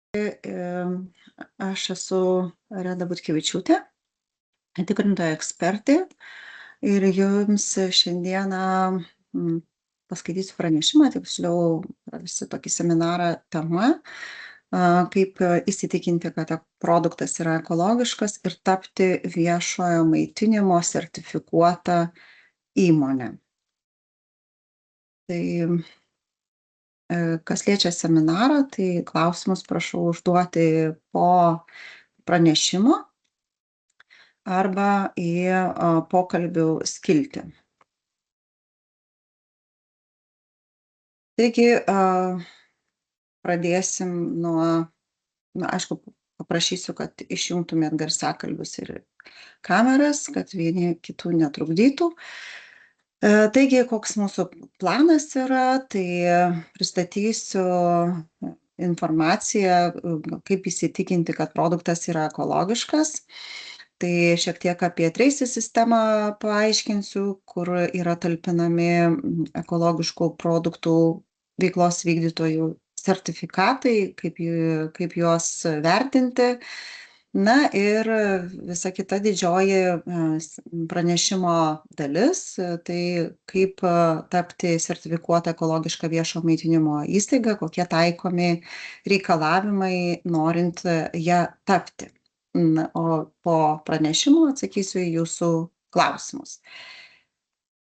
Aš esu Reda Butkevičiūtė, tikrintoja ekspertė ir jums šiandieną paskaitysiu pranešimą, tiksliau visi tokį seminarą tema, kaip įsitikinti, kad produktas yra ekologiškas ir tapti viešojo maitinimo sertifikuota įmonė. Tai kas liečia seminarą, tai klausimus prašau užduoti po pranešimo arba į pokalbių skiltį. Taigi, pradėsim nuo, aišku, paprašysiu, kad išjungtumėt garsiakalbius ir kameras, kad vieni kitų netrukdytų. Taigi, koks mūsų planas yra, tai pristatysiu informaciją, kaip įsitikinti, kad produktas yra ekologiškas. Tai šiek tiek apie Tracy sistemą paaiškinsiu, kur yra talpinami ekologiškų produktų veiklos vykdytojų sertifikatai, kaip juos vertinti. Na ir visa kita didžioji pranešimo dalis, tai kaip tapti sertifikuota ekologiška viešo maitinimo įstaiga, kokie taikomi reikalavimai norint ją tapti. Na, o po pranešimo atsakysiu į jūsų klausimus.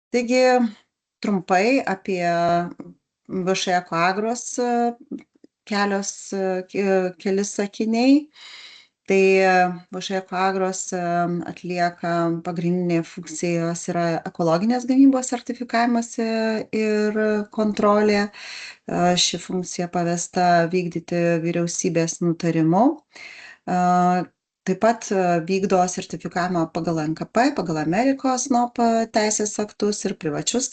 Taigi, trumpai apie VŠ Ekoagros keli sakiniai. Tai VŠ Ekoagros atlieka pagrindinė funkcija, jos yra ekologinės gamybos sertifikavimas ir kontrolė. Ši funkcija pavesta vykdyti vyriausybės nutarimu. Taip pat vykdo sertifikavimą pagal NKP, pagal Amerikos NOP teisės aktus ir privačius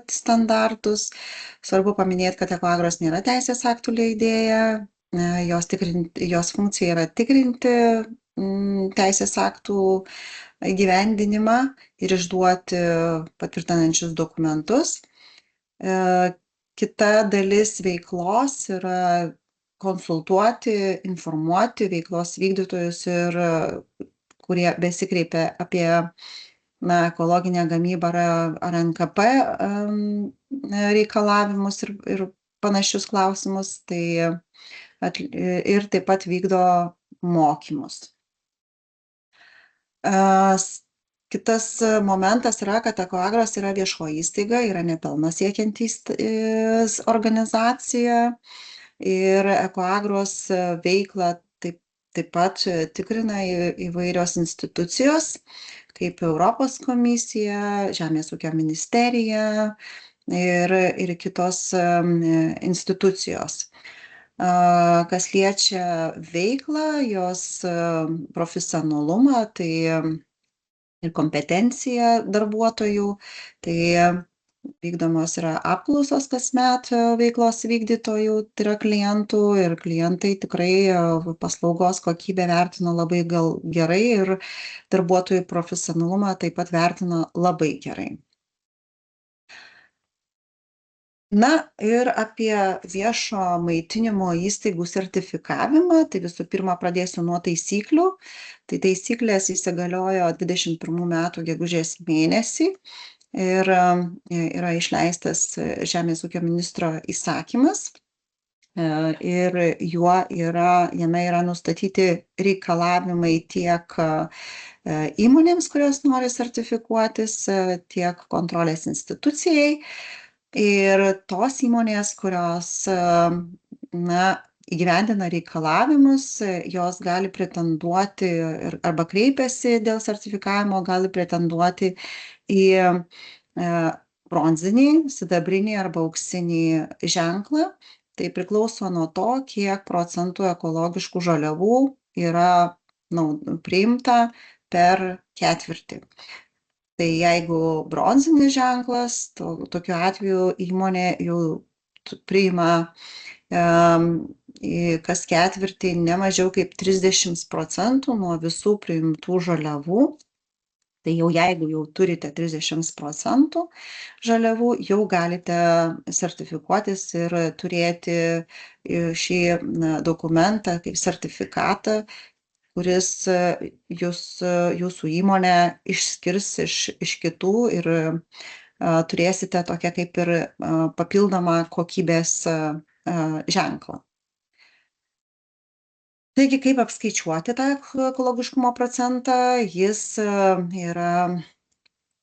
standartus. Svarbu paminėti, kad Ekoagros nėra teisės aktų leidėja. Jos funkcija yra tikrinti teisės aktų įgyvendinimą ir išduoti patvirtinančius dokumentus. Kita dalis veiklos yra konsultuoti, informuoti veiklos vykdytojus ir kurie besikreipia apie ekologinę gamybą ar NKP reikalavimus ir panašius klausimus, ir taip pat vykdo mokymus. Kitas momentas yra, kad Ekoagros yra viešoji įstaiga, yra nepelno siekianti organizacija ir Ekoagros veiklą taip pat tikrina įvairios institucijos, kaip Europos komisija, Žemės ūkio ministerija ir kitos institucijos. Kas liečia veiklą, jos profesionalumą, tai ir kompetenciją darbuotojų, tai vykdomos yra apklausos kasmet veiklos vykdytojų, tai yra klientų, ir klientai tikrai paslaugos kokybę vertino labai gerai ir darbuotojų profesionalumą taip pat vertino labai gerai. Na ir apie viešo maitinimo įstaigų sertifikavimą, tai visų pirma pradėsiu nuo taisyklių. Tai taisyklės įsigaliojo 21 metų gegužės mėnesį ir yra išleistas Žemės ūkio ministro įsakymas. Ir jame yra nustatyti reikalavimai tiek įmonėms, kurios nori sertifikuotis, tiek kontrolės institucijai. Ir tos įmonės, kurios įgyvendina reikalavimus, jos gali pretenduoti arba kreipiasi dėl sertifikavimo, gali pretenduoti į bronzinį, sidabrinį arba auksinį ženklą. Tai priklauso nuo to, kiek procentų ekologiškų žaliavų yra priimta per ketvirtį. Tai jeigu bronzinis ženklas, tokiu atveju įmonė jau priima kas ketvirtį ne mažiau kaip 30% nuo visų priimtų žaliavų. Tai jau jeigu jau turite 30% žaliavų, jau galite sertifikuotis ir turėti šį dokumentą kaip sertifikatą, kuris jūsų įmonę išskirs iš kitų ir turėsite tokią kaip ir papildomą kokybės ženklą. Taigi, kaip apskaičiuoti tą ekologiškumo procentą? Jis yra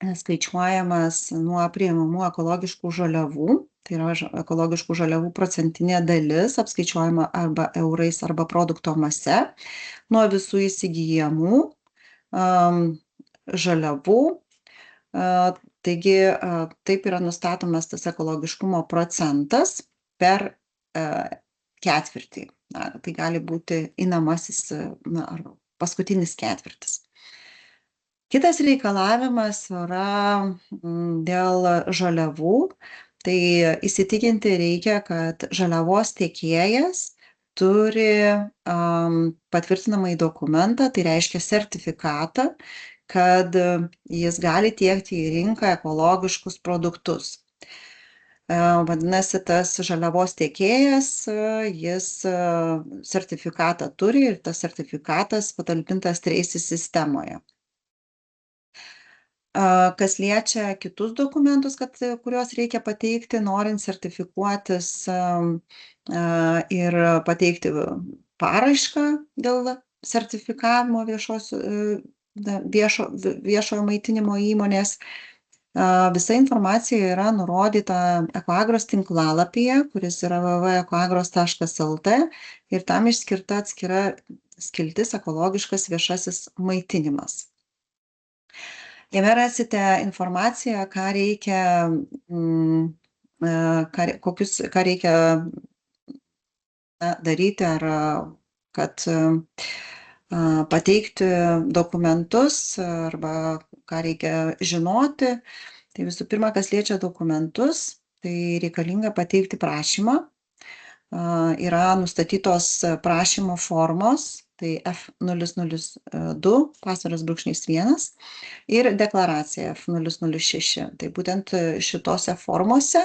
skaičiuojamas nuo priimamų ekologiškų žaliavų, tai yra ekologiškų žaliavų procentinė dalis, apskaičiuojama arba eurais, arba produkto mase, nuo visų įsigyjamų žaliavų. Taigi, taip yra nustatomas tas ekologiškumo procentas per ketvirtį. Tai gali būti einamasis ar paskutinis ketvirtis. Kitas reikalavimas yra dėl žaliavų. Tai įsitikinti reikia, kad žaliavos tiekėjas turi patvirtinamąjį dokumentą, tai reiškia sertifikatą, kad jis gali tiekti į rinką ekologiškus produktus. Vadinasi, tas žaliavos tiekėjas, jis sertifikatą turi ir tas sertifikatas patalpintas Tracy sistemoje. Kas liečia kitus dokumentus, kuriuos reikia pateikti, norint sertifikuotis ir pateikti paraišką dėl sertifikavimo viešojo maitinimo įmonės. Visa informacija yra nurodyta Ekoagros tinklalapyje, kuris yra www.ekoagros.lt ir tam išskirta atskira skiltis ekologiškas viešasis maitinimas. Jame rasite informaciją, ką reikia daryti, ar kad pateikti dokumentus, arba ką reikia žinoti. Tai visų pirma, kas liečia dokumentus, tai reikalinga pateikti prašymą. Yra nustatytos prašymo formos, tai F002, pasviras.1 ir deklaracija F006. Tai būtent šitose formose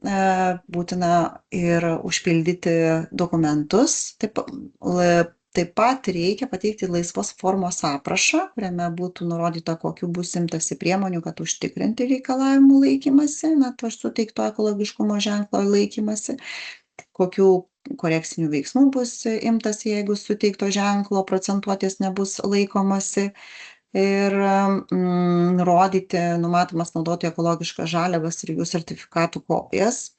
būtina ir užpildyti dokumentus. Taip pat reikia pateikti laisvos formos aprašą, kuriame būtų nurodyta, kokiu bus imtasi priemonių, kad užtikrinti reikalavimų laikymasi, to suteikto ekologiškumo ženklo laikymasi, kokių korekcinių veiksmų bus imtasi, jeigu suteikto ženklo procentuotės nebus laikomasi, ir nurodyti numatomas naudoti ekologiškas žaliavas ir jų sertifikatų kopijas.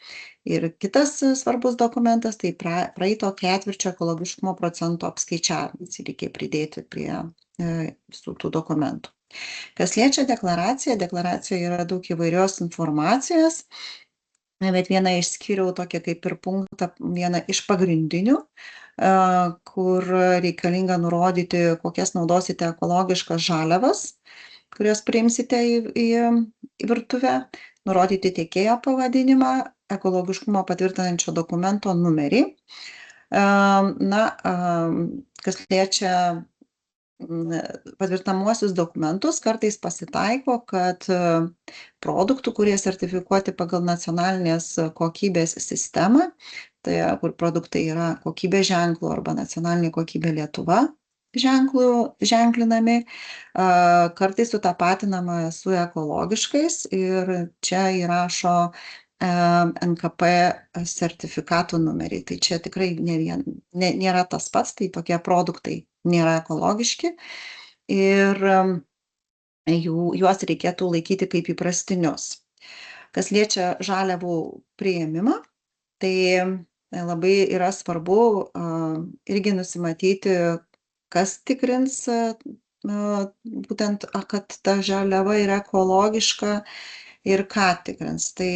Ir kitas svarbus dokumentas, tai praeito ketvirčio ekologiškumo procento apskaičiavimas, reikia pridėti prie visų tų dokumentų. Kas liečia deklaraciją, deklaracijoje yra daug įvairios informacijos, bet vieną išskyriau tokią kaip ir punktą, vieną iš pagrindinių, kur reikalinga nurodyti, kokias naudosite ekologiškas žaliavas, kurias priimsite į virtuvę, nurodyti tiekėjo pavadinimą, ekologiškumo patvirtinančio dokumento numerį. Kas liečia patvirtinamuosius dokumentus, kartais pasitaiko, kad produktų, kurie sertifikuoti pagal nacionalinės kokybės sistemą, tai kur produktai yra kokybės ženklų arba nacionalinė kokybė Lietuva ženklinami, kartais sutapatinama su ekologiškais ir čia įrašo NKP sertifikatų numeriai. Tai čia tikrai nėra tas pats, tai tokie produktai nėra ekologiški ir juos reikėtų laikyti kaip įprastinius. Kas liečia žaliavų priėmimą, tai labai yra svarbu irgi nusimatyti, kas tikrins būtent, kad ta žaliava yra ekologiška ir ką tikrins. Tai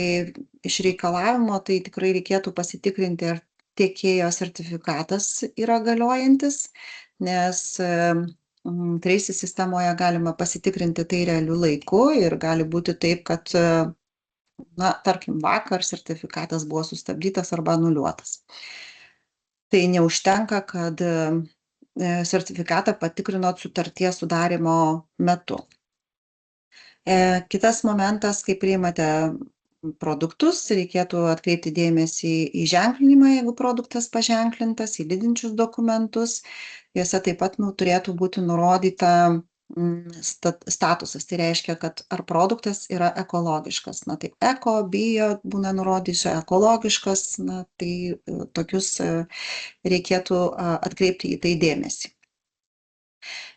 iš reikalavimo tai tikrai reikėtų pasitikrinti, ar tiekėjo sertifikatas yra galiojantis, nes Tracy sistemoje galima pasitikrinti tai realiu laiku ir gali būti taip, kad, tarkim, vakar sertifikatas buvo sustabdytas arba anuliuotas. Tai neužtenka, kad sertifikatą patikrinot sutarties sudarimo metu. Kitas momentas, kai priimate produktus, reikėtų atkreipti dėmesį į ženklinimą, jeigu produktas paženklintas, į lydinčius dokumentus. Juose taip pat turėtų būti nurodyta statusas. Tai reiškia, kad ar produktas yra ekologiškas. Na tai eko, bio būna nurodyta, ekologiškas, na tai tokius reikėtų atkreipti į tai dėmesį.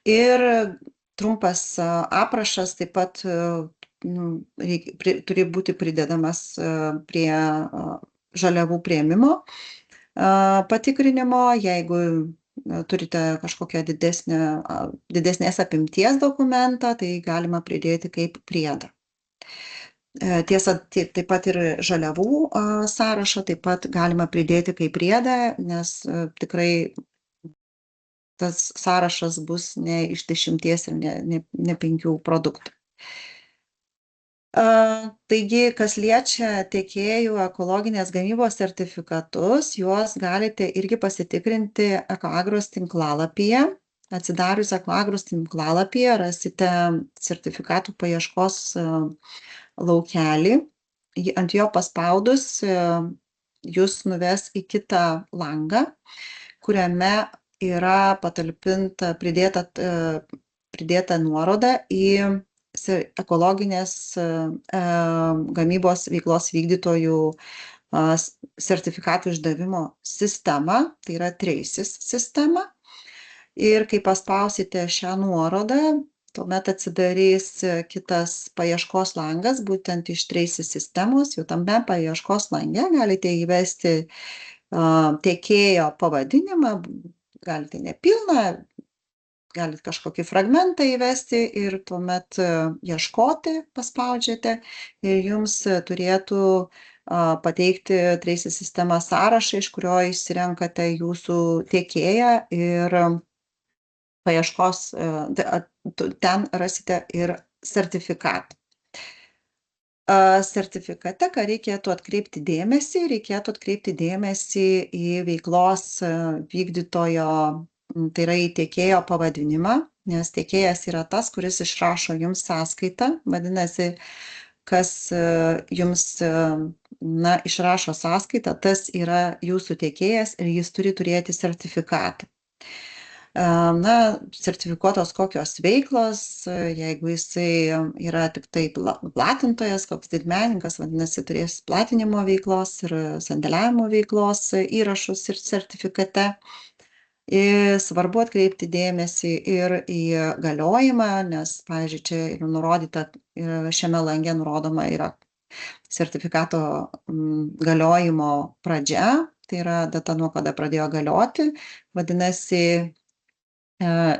Ir trumpas aprašas taip pat turi būti pridedamas prie žaliavų priėmimo patikrinimo, jeigu turite kažkokią didesnės apimties dokumentą, tai galima pridėti kaip priedą. Tiesa, taip pat ir žaliavų sąrašą taip pat galima pridėti kaip priedą, nes tikrai tas sąrašas bus ne iš 10 ir ne 5 produktų. Taigi, kas liečia tiekėjų ekologinės gamybos sertifikatus, juos galite irgi pasitikrinti Ekoagros tinklalapyje. Atsidarius Ekoagros tinklalapyje rasite sertifikatų paieškos laukelį. Ant jo paspaudus jūs nuves į kitą langą, kuriame yra patalpinta, pridėta nuoroda į ekologinės gamybos veiklos vykdytojų sertifikatų išdavimo sistemą, tai yra Traces sistema. Ir kai paspausite šią nuorodą, tuomet atsidarys kitas paieškos langas, būtent iš Traces sistemos. Jau tame paieškos lange galite įvesti tiekėjo pavadinimą, galite nepilną, galite kažkokį fragmentą įvesti ir tuomet ieškoti paspaudžiate ir jums turėtų pateikti Traces sistema sąrašą, iš kurio išsirenkate jūsų tiekėją ir paieškos, ten rasite ir sertifikatą. Sertifikate, ką reikėtų atkreipti dėmesį į veiklos vykdytojo, tai yra į tiekėjo pavadinimą, nes tiekėjas yra tas, kuris išrašo jums sąskaitą, vadinasi, kas jums išrašo sąskaitą, tas yra jūsų tiekėjas ir jis turi turėti sertifikatą. Sertifikuotos kokios veiklos, jeigu jisai yra tik tai platintojas, koks didmenininkas, vadinasi, turės platinimo veiklos ir sandėliavimo veiklos įrašus ir sertifikate. Ir svarbu atkreipti dėmesį ir į galiojimą, nes, pavyzdžiui, čia yra nurodyta, šiame lange nurodoma yra sertifikato galiojimo pradžia, tai yra data, nuo kada pradėjo galioti, vadinasi,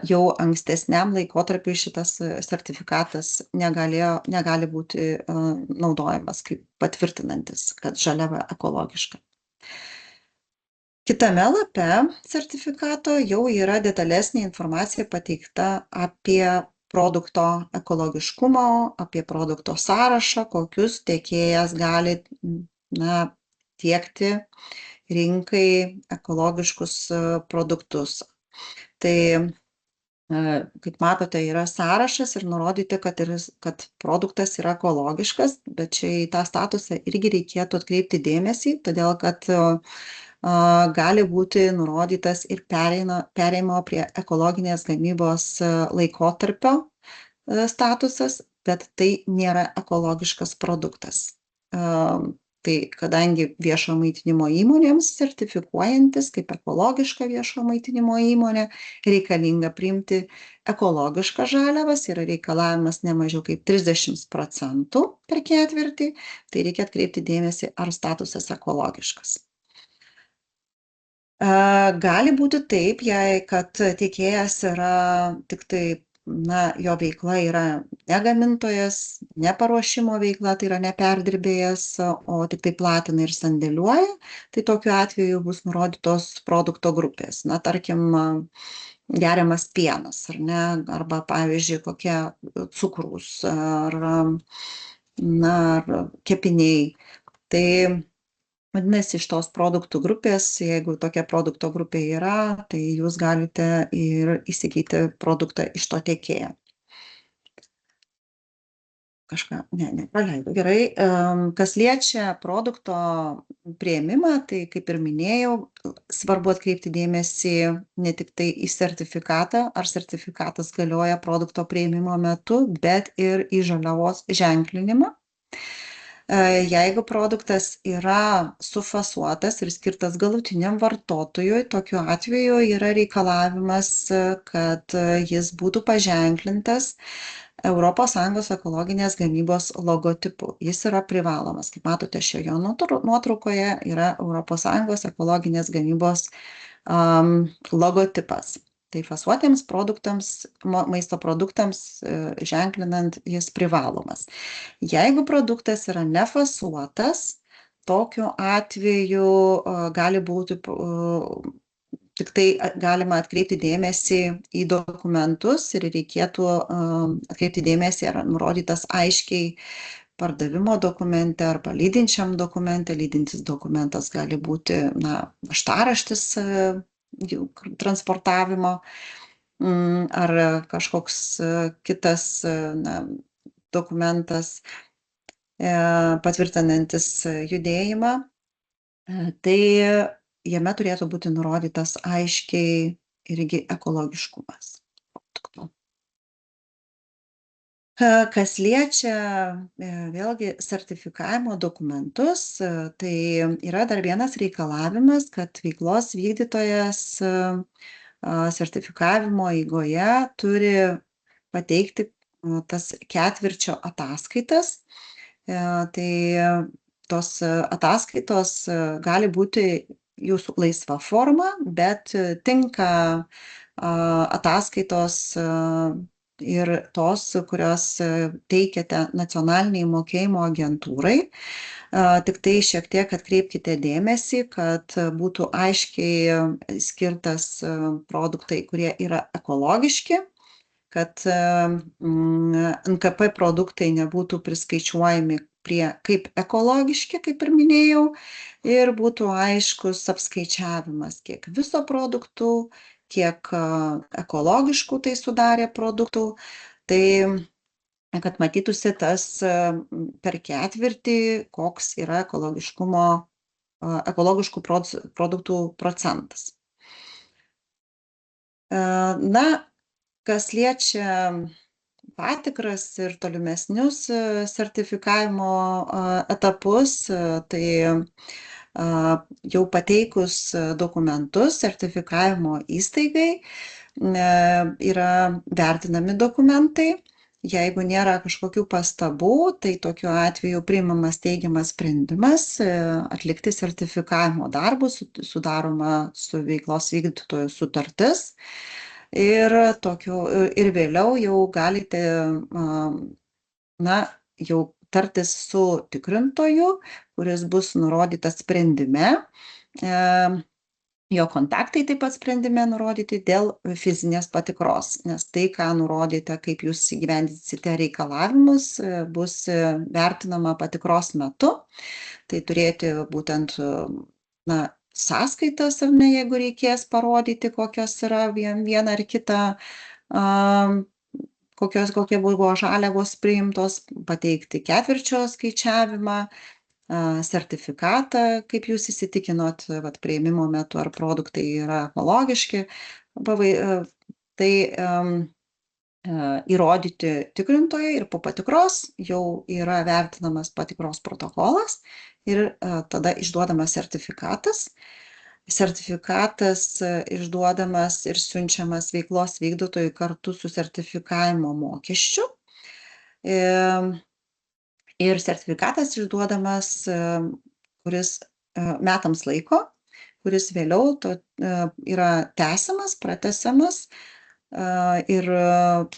jau ankstesniam laikotarpiui šitas sertifikatas negali būti naudojamas kaip patvirtinantis, kad žaliava ekologiška. Kitame lape sertifikato jau yra detalesnė informacija pateikta apie produkto ekologiškumo, apie produkto sąrašą, kokius tiekėjas gali tiekti rinkai ekologiškus produktus. Tai, kaip matote, yra sąrašas ir nurodyti, kad produktas yra ekologiškas, bet čia į tą statusą irgi reikėtų atkreipti dėmesį, todėl kad gali būti nurodytas ir pereimo prie ekologinės gamybos laikotarpio statusas, bet tai nėra ekologiškas produktas. Tai kadangi viešo maitinimo įmonėms sertifikuojantis kaip ekologiška viešo maitinimo įmonė, reikalinga priimti ekologiškas žaliavas, yra reikalavimas ne mažiau kaip 30% per ketvirtį, tai reikia atkreipti dėmesį, ar statusas ekologiškas. Gali būti taip, kad tiekėjas yra tik tai, jo veikla yra ne gamintojas, ne paruošimo veikla, tai yra ne perdirbėjas, o tik tai platina ir sandėliuoja, tai tokiu atveju bus nurodytos produkto grupės. Tarkim, geriamas pienas, ar ne, arba, pavyzdžiui, kokie cukrus, ar kepiniai. Tai vadinasi, iš tos produktų grupės, jeigu tokia produkto grupė yra, tai jūs galite ir įsigyti produktą iš to tiekėjo. kažką, praleidau. Gerai. Kas liečia produkto priėmimą, tai kaip ir minėjau, svarbu atkreipti dėmesį ne tik tai į sertifikatą, ar sertifikatas galioja produkto priėmimo metu, bet ir į žaliavos ženklinimą. Jeigu produktas yra sufasuotas ir skirtas galutiniam vartotojui, tokiu atveju yra reikalavimas, kad jis būtų paženklintas ES ekologinės gamybos logotipu. Jis yra privalomas. Kaip matote, šioje nuotraukoje yra ES ekologinės gamybos logotipas. Tai fasuotiems produktams, maisto produktams ženklinant jis privalomas. Jeigu produktas yra nefasuotas, tokiu atveju gali būti tik tai galima atkreipti dėmesį į dokumentus ir reikėtų atkreipti dėmesį, ar nurodytas aiškiai pardavimo dokumente arba lydinčiam dokumente. Lydintis dokumentas gali būti raštaraštis transportavimo ar kažkoks kitas dokumentas patvirtinantis judėjimą. Tai jame turėtų būti nurodytas aiškiai irgi ekologiškumas produkto. Kas liečia vėlgi sertifikavimo dokumentus, tai yra dar vienas reikalavimas, kad veiklos vykdytojas sertifikavimo eigoje turi pateikti tas ketvirčio ataskaitas. Tai tos ataskaitos gali būti jūsų laisva forma, bet tinka ataskaitos ir tos, kurios teikiate nacionaliniai mokėjimo agentūrai. Tik tai šiek tiek atkreipkite dėmesį, kad būtų aiškiai skirtas produktai, kurie yra ekologiški, kad NKP produktai nebūtų priskaičiuojami kaip ekologiški, kaip ir minėjau, ir būtų aiškus apskaičiavimas, kiek viso produktų, kiek ekologiškų tai sudarė produktų. Tai kad matytųsi tas per ketvirtį, koks yra ekologiškų produktų procentas. Kas liečia patikras ir tolimesnius sertifikavimo etapus, tai jau pateikus dokumentus sertifikavimo įstaigai yra vertinami dokumentai. Jeigu nėra kažkokių pastabų, tai tokiu atveju priimamas teigiamas sprendimas atlikti sertifikavimo darbus, sudaroma su veiklos vykdytoju sutartis. Ir vėliau jau galite jau tartis su tikrintoju, kuris bus nurodytas sprendime. Jo kontaktai taip pat sprendime nurodyti dėl fizinės patikros, nes tai, ką nurodėte, kaip jūs įgyvendinsite reikalavimus, bus vertinama patikros metu. Tai turėti būtent sąskaitas, ar ne, jeigu reikės parodyti, kokios yra viena ar kita, kokie buvo žaliavos priimtos, pateikti ketvirčio skaičiavimą, sertifikatą, kaip jūs įsitikinot priėmimo metu, ar produktai yra ekologiški. Tai įrodyti tikrintojai ir po patikros jau yra vertinamas patikros protokolas ir tada išduodamas sertifikatas. Sertifikatas išduodamas ir siunčiamas veiklos vykdytojui kartu su sertifikavimo mokesčiu. Ir sertifikatas išduodamas kuris metams laiko, kuris vėliau yra tęsiamas, pratęsiamas. Ir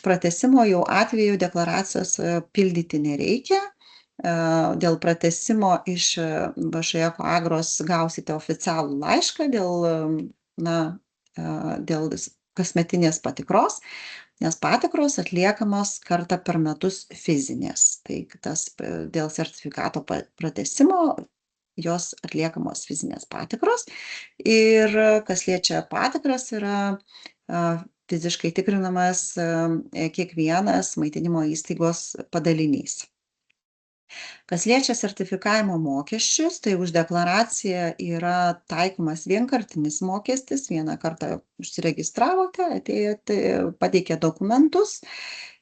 pratęsimo jau atveju deklaracijos pildyti nereikia. Dėl pratęsimo iš VŠE Ekoagros gausite oficialų laišką dėl kasmetinės patikros, nes patikros atliekamos kartą per metus fizinės. Tai dėl sertifikato pratęsimo jos atliekamos fizinės patikros. Ir kas liečia patikras, yra fiziškai tikrinamas kiekvienas maitinimo įstaigos padalinys. Kas liečia sertifikavimo mokesčius, tai už deklaraciją yra taikomas vienkartinis mokestis. Vieną kartą užsiregistravote, atėjote, pateikė dokumentus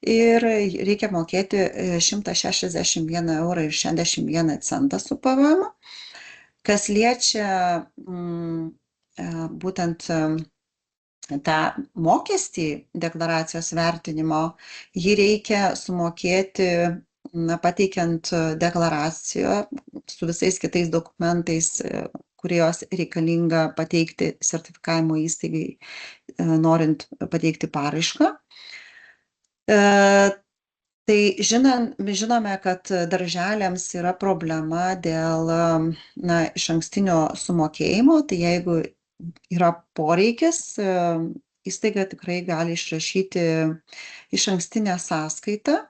ir reikia mokėti 161,61 eurą su PVM. Kas liečia būtent tą mokestį deklaracijos vertinimo, jį reikia sumokėti pateikiant deklaraciją su visais kitais dokumentais, kuriuos reikalinga pateikti sertifikavimo įstaigai, norint pateikti paraišką. Tai žinome, kad darželiams yra problema dėl išankstinio sumokėjimo, tai jeigu yra poreikis, įstaiga tikrai gali išrašyti išankstinę sąskaitą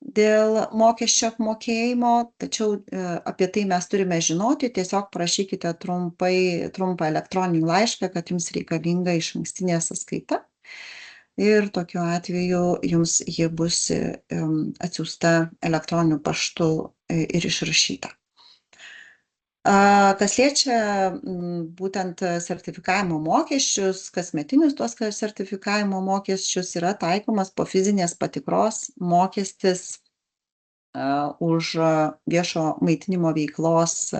dėl mokesčio apmokėjimo, tačiau apie tai mes turime žinoti, tiesiog parašykite trumpą elektroninį laišką, kad jums reikalinga išankstinė sąskaita ir tokiu atveju jums ji bus atsiųsta elektroniniu paštu ir išrašyta. Kas liečia būtent sertifikavimo mokesčius, kasmetinius tuos sertifikavimo mokesčius, yra taikomas po fizinės patikros mokestis už viešo maitinimo veiklos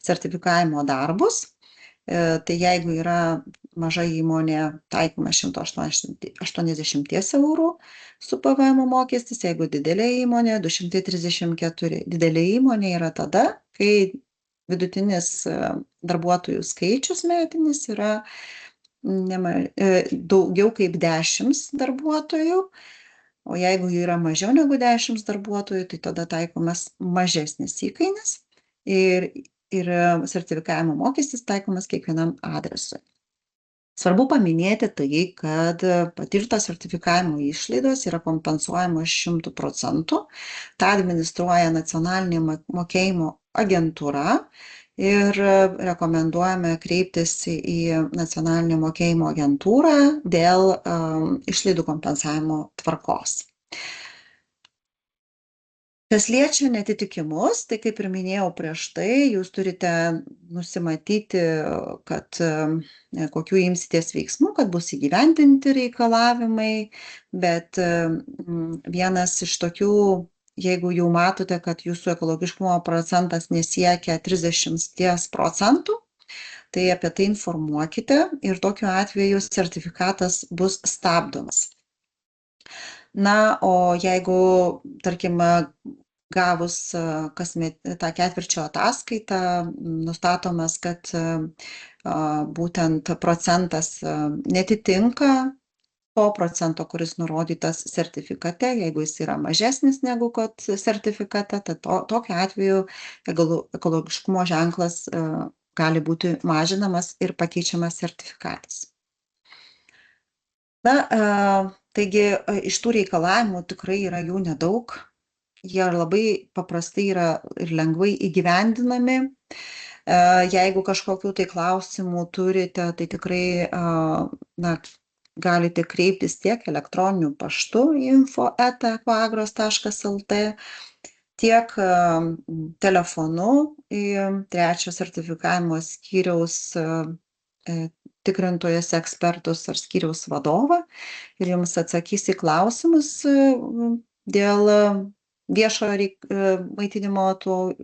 sertifikavimo darbus. Tai jeigu yra maža įmonė, taikoma 180 eurų su PVM mokestis, jeigu didelė įmonė 234. Didelė įmonė yra tada, kai vidutinis darbuotojų skaičius metinis yra daugiau kaip 10 darbuotojų, o jeigu yra mažiau negu 10 darbuotojų, tai tada taikomas mažesnis įkainis ir sertifikavimo mokestis taikomas kiekvienam adresui. Svarbu paminėti tai, kad patirtos sertifikavimo išlaidos yra kompensuojamos 100%. Ta administruoja nacionalinė mokėjimo agentūra ir rekomenduojame kreiptis į nacionalinę mokėjimo agentūrą dėl išlaidų kompensavimo tvarkos. Kas liečia netitikimus, tai kaip ir minėjau prieš tai, jūs turite nusimatyti, kad kokių imsitės veiksmų, kad bus įgyvendinti reikalavimai, bet vienas iš tokių, jeigu jau matote, kad jūsų ekologiškumo procentas nesiekia 30%, tai apie tai informuokite ir tokiu atveju sertifikatas bus stabdomas. Na, o jeigu, tarkim, gavus tą ketvirčio ataskaitą, nustatomas, kad būtent procentas netitinka to procento, kuris nurodytas sertifikate, jeigu jis yra mažesnis negu kad sertifikate, tai tokiu atveju ekologiškumo ženklas gali būti mažinamas ir pakeičiamas sertifikatas. Na, taigi iš tų reikalavimų tikrai yra jų nedaug, jie labai paprastai yra ir lengvai įgyvendinami. Jeigu kažkokių tai klausimų turite, tai tikrai galite kreiptis tiek elektroniniu paštu info@ecoagros.lt, tiek telefonu į 3 sertifikavimo skyriaus tikrintojas ekspertus ar skyriaus vadovą ir jums atsakys į klausimus dėl viešo maitinimo tų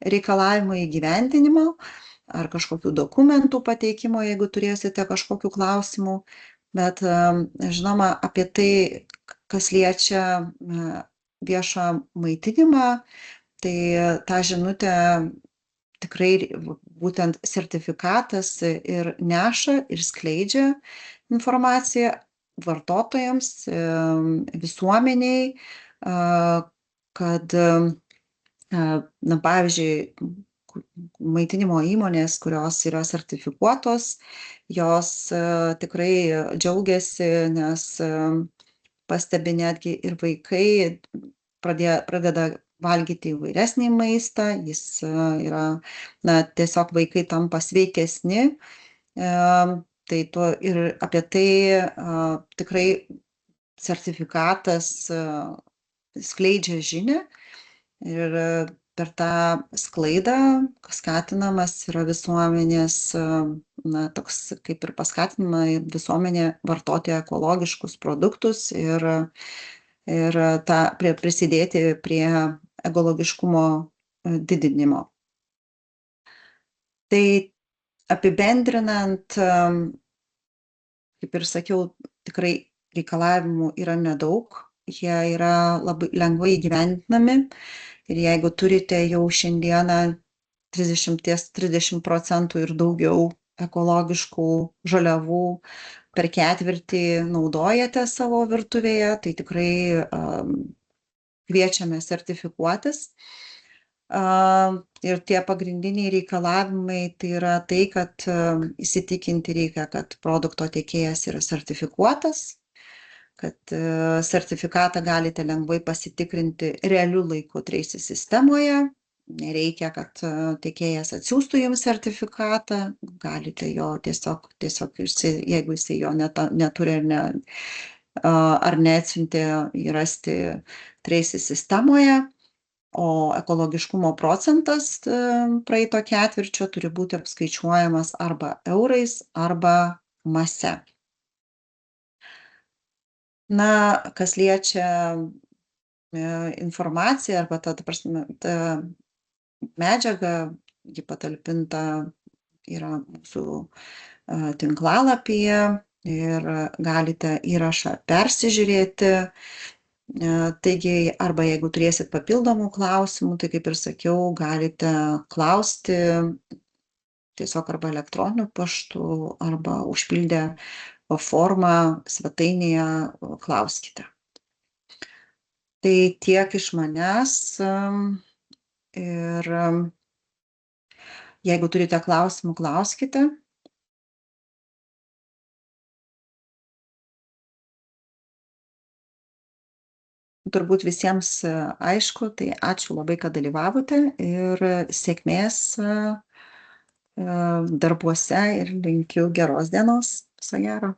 reikalavimų įgyvendinimo ar kažkokių dokumentų pateikimo, jeigu turėsite kažkokių klausimų. Bet žinoma, apie tai, kas liečia viešą maitinimą, tai tą žinutę tikrai būtent sertifikatas ir neša ir skleidžia informaciją vartotojams, visuomeniai, kad, pavyzdžiui, maitinimo įmonės, kurios yra sertifikuotos, jos tikrai džiaugiasi, nes pastebi netgi ir vaikai pradeda valgyti įvairesnį maistą, jis yra, tiesiog vaikai tampa sveikesni, tai ir apie tai tikrai sertifikatas skleidžia žinią Ir per tą sklaidą skatinamas yra visuomenės, toks kaip ir paskatinama visuomenė vartoti ekologiškus produktus ir prisidėti prie ekologiškumo didinimo. Tai apibendrinant, kaip ir sakiau, tikrai reikalavimų yra nedaug, jie yra labai lengvai įgyvendinami ir jeigu turite jau šiandieną 30% ir daugiau ekologiškų žaliavų per ketvirtį naudojate savo virtuvėje, tai tikrai kviečiame sertifikuotis. Ir tie pagrindiniai reikalavimai tai yra tai, kad įsitikinti reikia, kad produkto tiekėjas yra sertifikuotas, kad sertifikatą galite lengvai pasitikrinti realiu laiku Tracy sistemoje. Nereikia, kad tiekėjas atsiųstų jums sertifikatą, galite jo tiesiog jeigu jisai jo neturi ar neatsiuntė, įrasti Tracy sistemoje. O ekologiškumo procentas praeito ketvirčio turi būti apskaičiuojamas arba eurais, arba mase. Na, kas liečia informaciją arba ta medžiaga, ji patalpinta yra mūsų tinklalapyje ir galite įrašą persižiūrėti. Taigi, arba jeigu turėsit papildomų klausimų, tai kaip ir sakiau, galite klausti tiesiog arba elektroniniu paštu, arba užpildę formą svetainėje klauskite. Tai tiek iš manęs ir jeigu turite klausimų, klauskite. Turbūt visiems aišku, tai ačiū labai, kad dalyvavote ir sėkmės darbuose ir linkiu geros dienos. Viso gero.